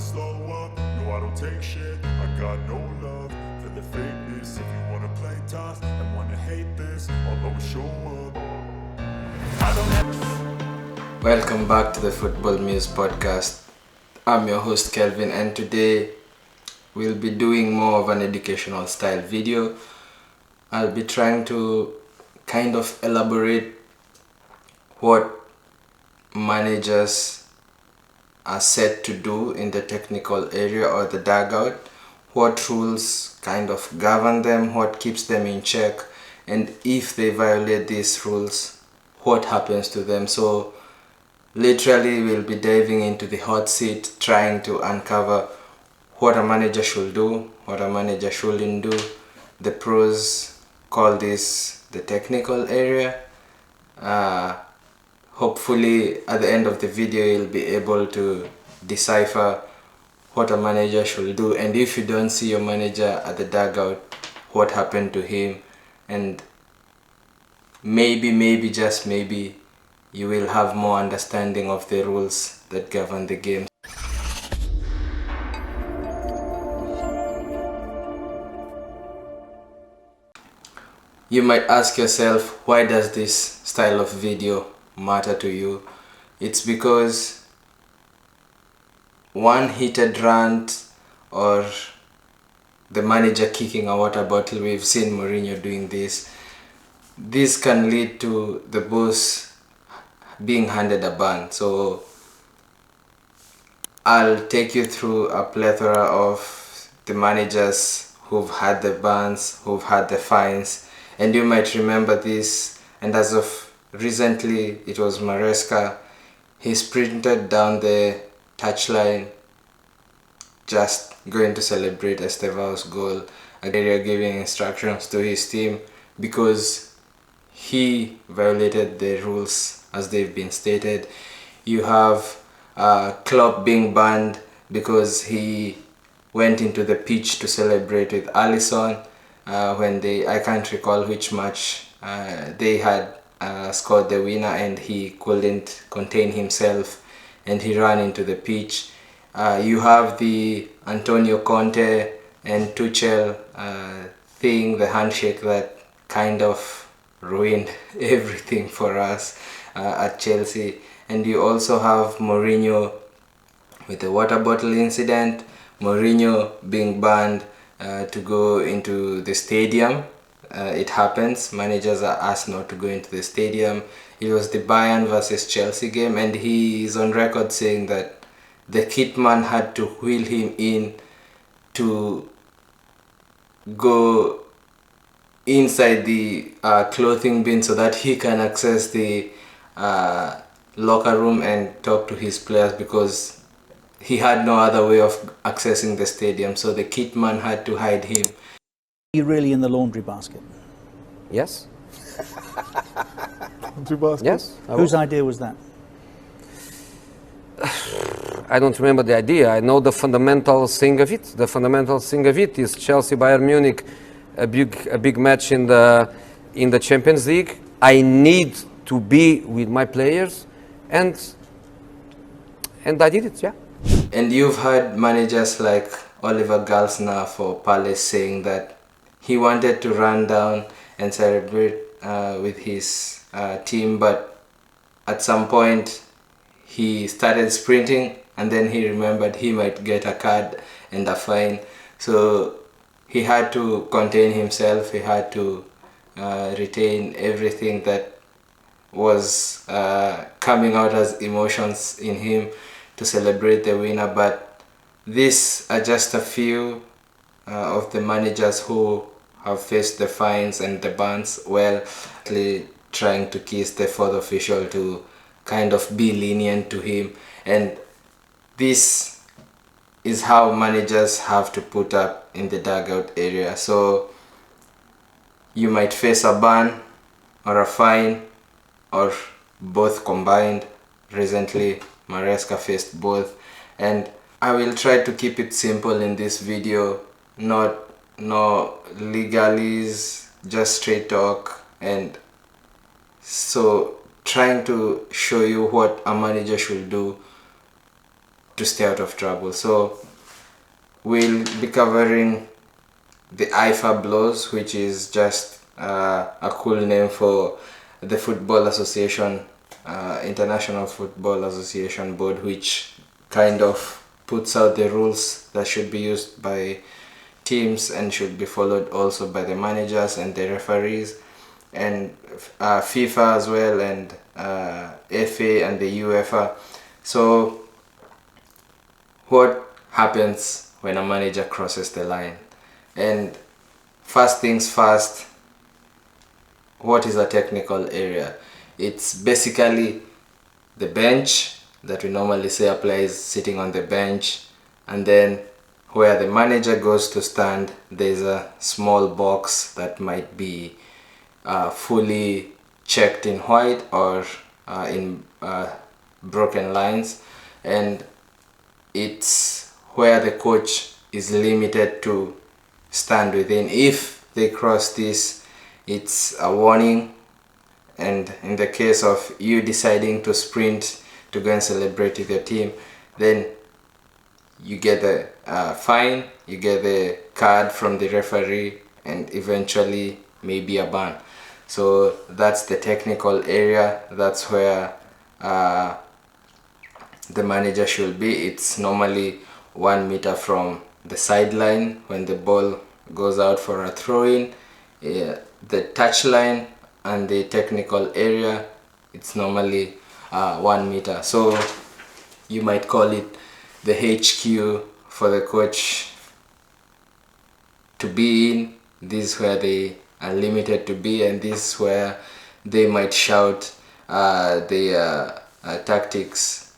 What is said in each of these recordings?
slow up. No, I don't take shit. I got no love for the fakeness. If you wanna play tough and wanna hate this, I'll always show up. Welcome back to the Football Muse podcast. I'm your host Kelvin, and today we'll be doing more of an educational style video. I'll be trying to kind of elaborate what managers are set to do in the technical area or the dugout, what rules kind of govern them, what keeps them in check, and if they violate these rules, what happens to them. So literally we'll be diving into the hot seat, trying to uncover what a manager should do, what a manager shouldn't do. The pros call this the technical area. Hopefully at the end of the video you'll be able to decipher what a manager should do, and if you don't see your manager at the dugout, what happened to him, and maybe just maybe you will have more understanding of the rules that govern the game. You might ask yourself, why does this style of video matter to you? It's because one heated rant or the manager kicking a water bottle, we've seen Mourinho doing this can lead to the boss being handed a ban. So I'll take you through a plethora of the managers who've had the bans, who've had the fines, and you might remember this. And as of recently, it was Maresca. He sprinted down the touchline just going to celebrate Estevao's goal, Aguirre giving instructions to his team because he violated the rules as they've been stated. You have Klopp being banned because he went into the pitch to celebrate with Alisson when I can't recall which match, they had scored the winner and he couldn't contain himself and he ran into the pitch. You have the Antonio Conte and Tuchel thing, the handshake that kind of ruined everything for us at Chelsea. And you also have Mourinho with the water bottle incident, Mourinho being banned to go into the stadium. It happens, managers are asked not to go into the stadium. It was the Bayern versus Chelsea game, and he is on record saying that the kit man had to wheel him in to go inside the clothing bin so that he can access the locker room and talk to his players, because he had no other way of accessing the stadium, so the kit man had to hide him. Are you really in the laundry basket? Yes. Laundry basket? Yes. Whose idea was that? I don't remember the idea. I know the fundamental thing of it. The fundamental thing of it is Chelsea Bayern Munich, a big match in the Champions League. I need to be with my players, and I did it. Yeah. And you've had managers like Oliver Glasner for Palace saying that he wanted to run down and celebrate with his team, but at some point he started sprinting and then he remembered he might get a card and a fine. So he had to contain himself, he had to retain everything that was coming out as emotions in him to celebrate the winner. But these are just a few of the managers who have faced the fines and the bans, while trying to kiss the fourth official to kind of be lenient to him. And this is how managers have to put up in the dugout area. So you might face a ban or a fine or both combined. Recently Maresca faced both, and I will try to keep it simple in this video, no legalese, just straight talk. And so trying to show you what a manager should do to stay out of trouble. So we'll be covering the IFAB Laws, which is just a cool name for the Football Association, International Football Association Board, which kind of puts out the rules that should be used by teams and should be followed also by the managers and the referees, and FIFA as well, and FA and the UEFA. So what happens when a manager crosses the line? And first things first, what is a technical area? It's basically the bench that we normally say applies, sitting on the bench, and then where the manager goes to stand, there's a small box that might be fully checked in white or in broken lines, and it's where the coach is limited to stand within. If they cross this, it's a warning, and in the case of you deciding to sprint to go and celebrate with your team, then you get the fine, you get the card from the referee, and eventually maybe a ban. So that's the technical area. That's where the manager should be. It's normally 1 meter from the sideline when the ball goes out for a throw-in. The touchline and the technical area, it's normally 1 meter. So you might call it the HQ for the coach to be in. This is where they are limited to be, and this is where they might shout the tactics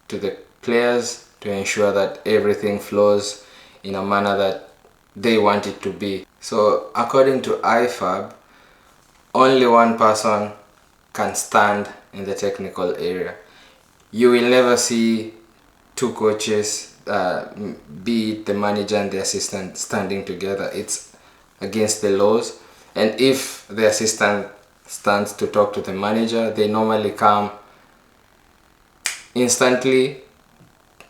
to the players to ensure that everything flows in a manner that they want it to be. So according to IFAB, only one person can stand in the technical area. You will never see two coaches, be it the manager and the assistant, standing together. It's against the laws. And if the assistant stands to talk to the manager, they normally come instantly,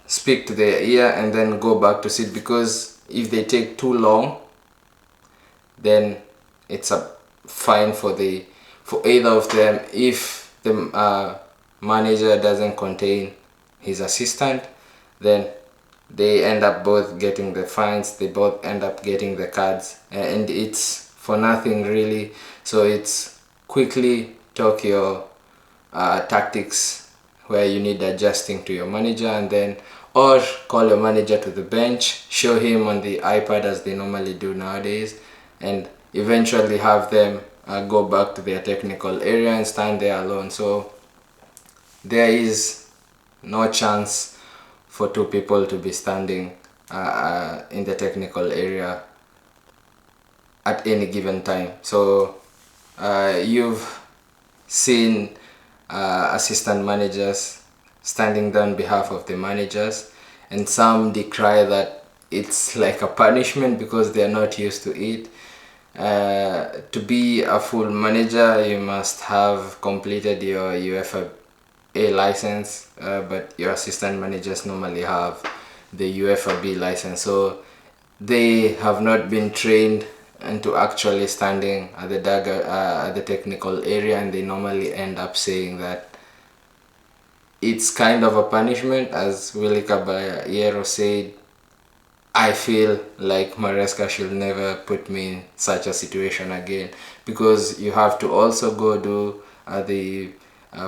speak to their ear, and then go back to sit, because if they take too long, then it's a fine for either of them. If the manager doesn't contain his assistant, then they end up both getting the fines, they both end up getting the cards, and it's for nothing really. So it's quickly talk your tactics where you need adjusting to your manager, and then or call your manager to the bench, show him on the iPad as they normally do nowadays, and eventually have them go back to their technical area and stand there alone. So there is no chance for two people to be standing in the technical area at any given time. So you've seen assistant managers standing there on behalf of the managers, and some decry that it's like a punishment because they are not used to it. To be a full manager, you must have completed your UEFA A license, but your assistant managers normally have the UEFA B license, so they have not been trained into actually standing at the dugout, at the technical area, and they normally end up saying that it's kind of a punishment. As Willy Caballero said, I feel like Maresca should never put me in such a situation again, because you have to also go do the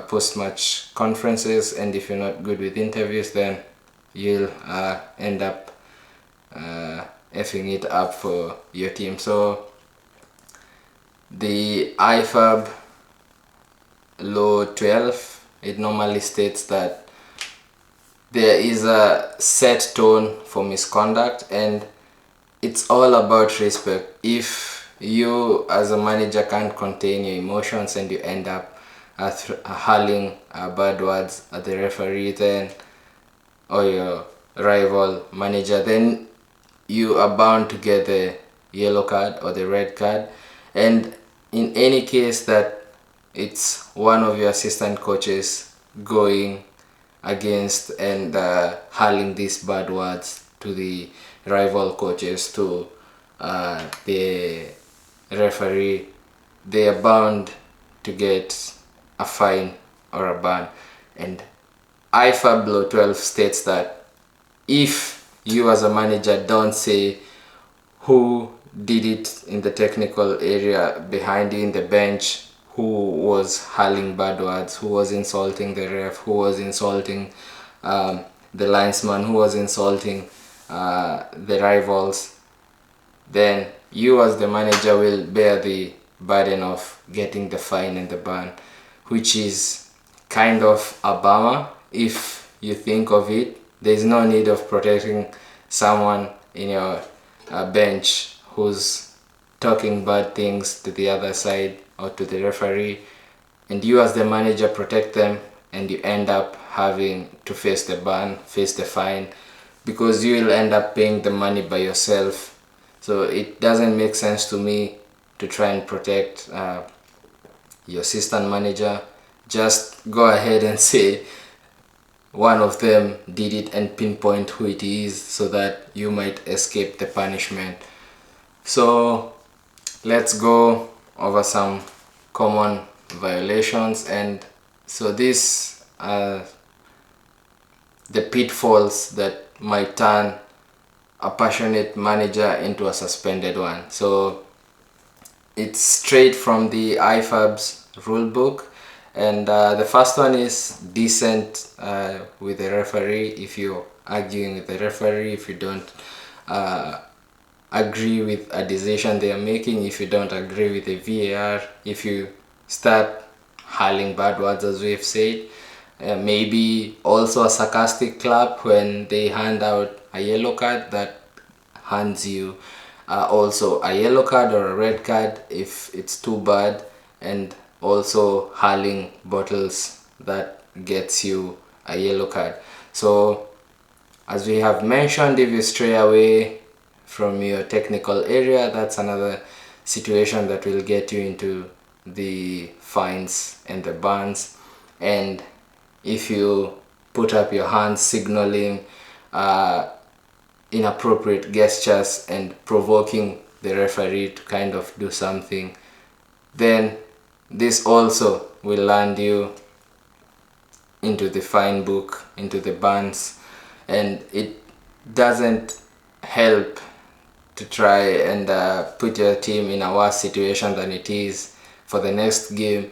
post-match conferences, and if you're not good with interviews, then you'll end up effing it up for your team. So the IFAB Law 12, it normally states that there is a set tone for misconduct, and it's all about respect. If you as a manager can't contain your emotions and you end up hurling bad words at the referee then, or your rival manager, then you are bound to get the yellow card or the red card. And in any case that it's one of your assistant coaches going against and hurling these bad words to the rival coaches, to the referee, they are bound to get a fine or a ban. And IFAB Law 12 states that if you as a manager don't say who did it in the technical area behind you in the bench, who was hurling bad words, who was insulting the ref, who was insulting the linesman, who was insulting the rivals, then you as the manager will bear the burden of getting the fine and the ban, which is kind of a bummer if you think of it. There's no need of protecting someone in your bench who's talking bad things to the other side or to the referee, and you as the manager protect them, and you end up having to face the ban, face the fine, because you will end up paying the money by yourself. So it doesn't make sense to me to try and protect your assistant manager. Just go ahead and say one of them did it and pinpoint who it is, so that you might escape the punishment. So let's go over some common violations. And so these are the pitfalls that might turn a passionate manager into a suspended one. So it's straight from the IFAB's rule book. And the first one is dissent with the referee. If you're arguing with the referee, if you don't agree with a decision they are making, if you don't agree with the VAR, if you start hurling bad words, as we've said, maybe also a sarcastic clap when they hand out a yellow card, that hands you also a yellow card or a red card if it's too bad, and also hurling bottles, that gets you a yellow card. So as we have mentioned, if you stray away from your technical area, that's another situation that will get you into the fines and the bans. And if you put up your hands signaling inappropriate gestures and provoking the referee to kind of do something, then this also will land you into the fine book, into the bans. And it doesn't help to try and put your team in a worse situation than it is for the next game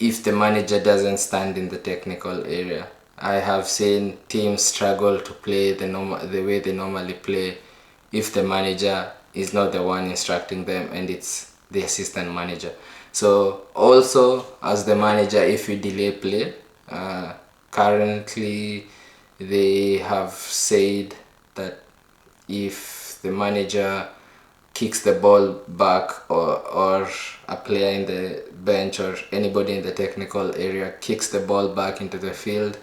if the manager doesn't stand in the technical area. I have seen teams struggle to play the way they normally play if the manager is not the one instructing them, and it's the assistant manager. So also, as the manager, if you delay play, currently they have said that if the manager kicks the ball back, or a player in the bench or anybody in the technical area kicks the ball back into the field,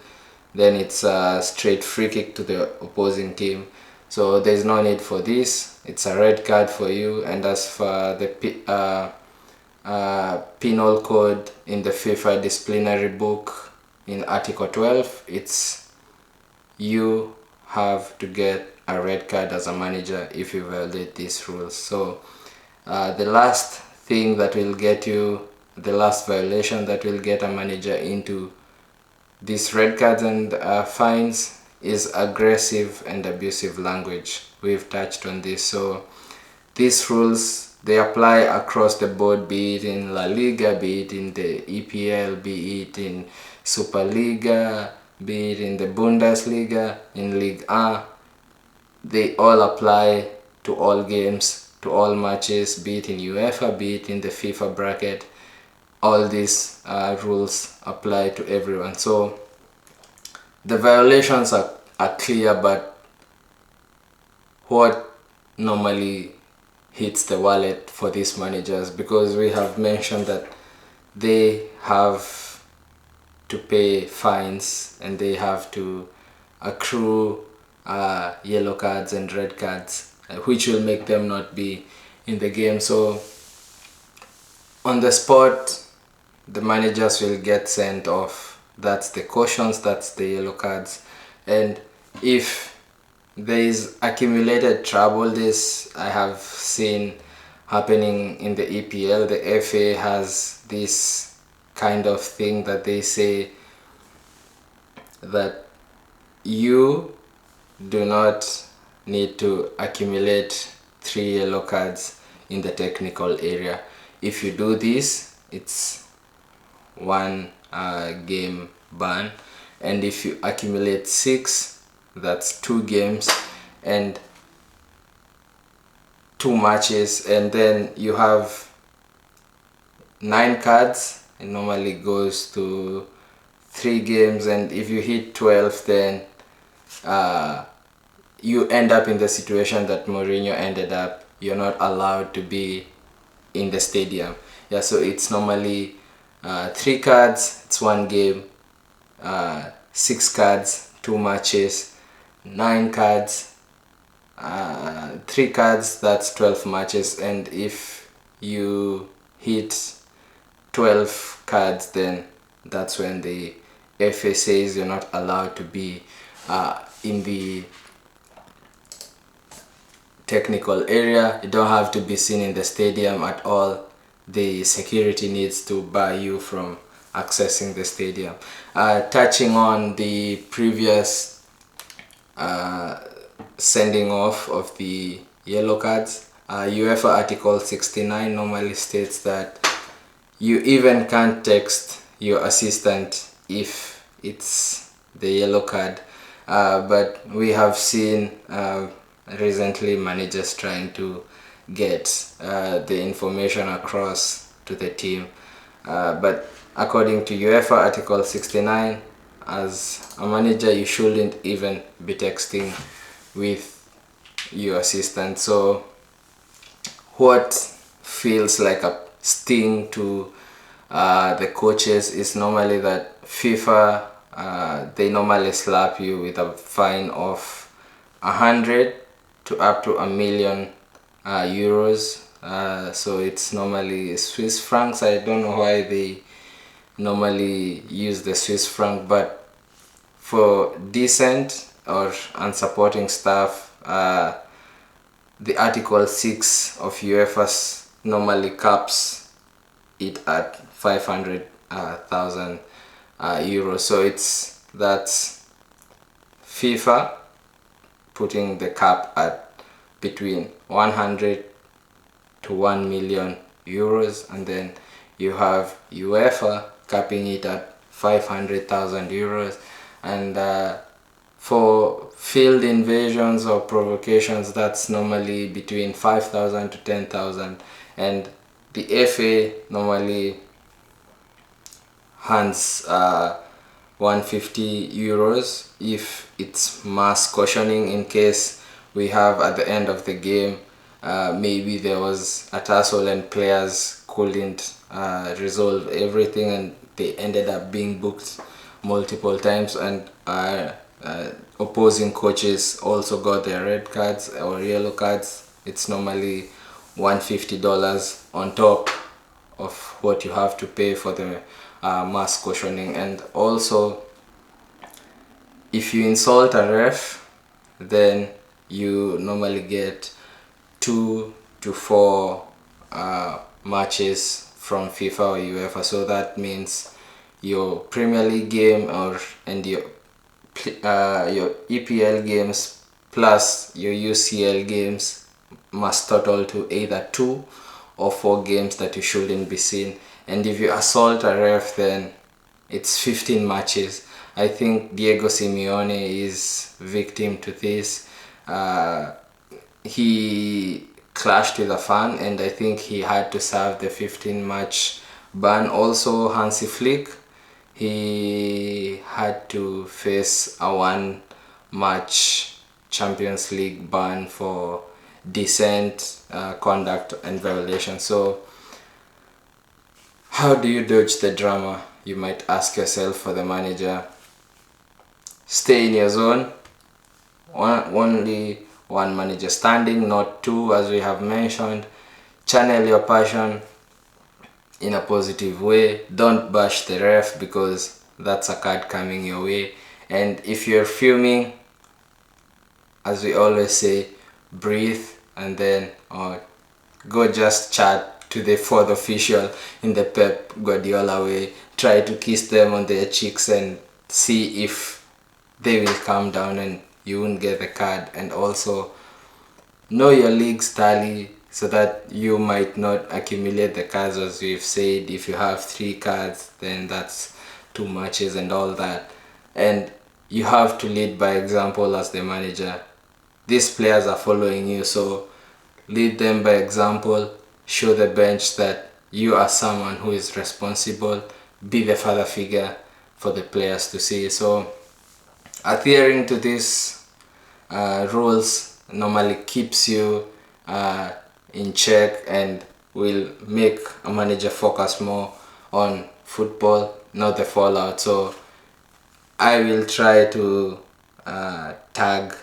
then it's a straight free kick to the opposing team. So there's no need for this. It's a red card for you. And as for the penal code in the FIFA disciplinary book in Article 12, it's you have to get a red card as a manager if you violate these rules. So the last thing that will get you, the last violation that will get a manager into these red cards and fines, is aggressive and abusive language. We've touched on this. So these rules, they apply across the board, be it in La Liga, be it in the EPL, be it in Superliga, be it in the Bundesliga, in Ligue 1. They all apply to all games, to all matches, be it in UEFA, be it in the FIFA bracket. All these rules apply to everyone. So the violations are clear, but what normally hits the wallet for these managers, because we have mentioned that they have to pay fines and they have to accrue yellow cards and red cards, which will make them not be in the game. So on the spot, the managers will get sent off that's the cautions, that's the yellow cards. And if there is accumulated trouble, this I have seen happening in the EPL. The FA has this kind of thing that they say that you do not need to accumulate 3 yellow cards in the technical area. If you do this, it's 1 game ban, and if you accumulate 6, that's 2 games and 2 matches, and then you have 9 cards. It normally goes to 3 games, and if you hit 12, then you end up in the situation that Mourinho ended up. You're not allowed to be in the stadium. Yeah, so it's normally 3 cards, it's 1 game, 6 cards, 2 matches, 9 cards, 3 cards, that's 12 matches, and if you hit 12 cards, then that's when the FA says you're not allowed to be in the technical area. You don't have to be seen in the stadium at all. The security needs to bar you from accessing the stadium. Touching on the previous sending off of the yellow cards, UEFA Article 69 normally states that you even can't text your assistant if it's the yellow card, but we have seen recently managers trying to get the information across to the team, but according to UEFA Article 69, as a manager you shouldn't even be texting with your assistant. So what feels like a sting to the coaches is normally that FIFA, they normally slap you with a fine of 100 to up to €1 million. So it's normally Swiss francs. I don't know why they normally use the Swiss franc, but for dissent or unsupporting stuff, the Article 6 of UEFA normally caps it at 500,000 euros. So that's FIFA putting the cap at between 100 to 1 million euros, and then you have UEFA capping it at 500,000 euros. And for field invasions or provocations, that's normally between 5,000 to 10,000, and the FA normally hands 150 euros if it's mass cautioning, in case we have at the end of the game maybe there was a tussle and players couldn't resolve everything and they ended up being booked multiple times, and opposing coaches also got their red cards or yellow cards. It's normally $150 on top of what you have to pay for the mass cautioning. And also, if you insult a ref, then you normally get 2 to 4 matches from FIFA or UEFA. So that means your Premier League game and your EPL games plus your UCL games must total to either 2 or 4 games that you shouldn't be seen. And if you assault a ref, then it's 15 matches. I think Diego Simeone is victim to this. He clashed with a fan, and I think he had to serve the 15-match ban. Also, Hansi Flick, he had to face a 1-match Champions League ban for dissent, conduct and violation. So how do you dodge the drama, you might ask yourself, for the manager? Stay in your zone. Only one manager standing, not 2, as we have mentioned. Channel your passion in a positive way. Don't bash the ref, because that's a card coming your way. And if you're fuming, as we always say, breathe and then go just chat to the fourth official in the Pep Guardiola way. Try to kiss them on their cheeks and see if they will calm down and you won't get the card. And also know your league's tally so that you might not accumulate the cards. As we've said, if you have 3 cards, then that's 2 matches and all that. And you have to lead by example as the manager. These players are following you, so lead them by example. Show the bench that you are someone who is responsible. Be the father figure for the players to see. So adhering to these rules normally keeps you in check and will make a manager focus more on football, not the fallout. So I will try to tag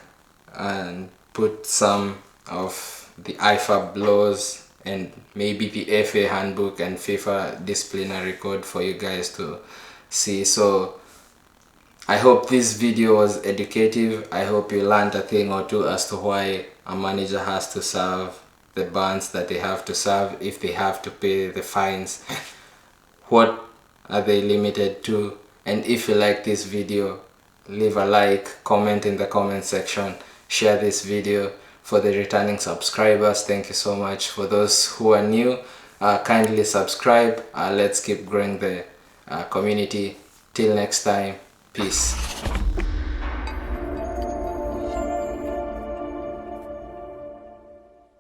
and put some of the IFAB laws and maybe the FA handbook and FIFA disciplinary code for you guys to see. So I hope this video was educative. I hope you learned a thing or two as to why a manager has to serve the bans that they have to serve, if they have to pay the fines, what are they limited to. And if you like this video, leave a like, comment in the comment section, share this video. For the returning subscribers, thank you so much. For those who are new, kindly subscribe. Let's keep growing the community. Till next time, peace.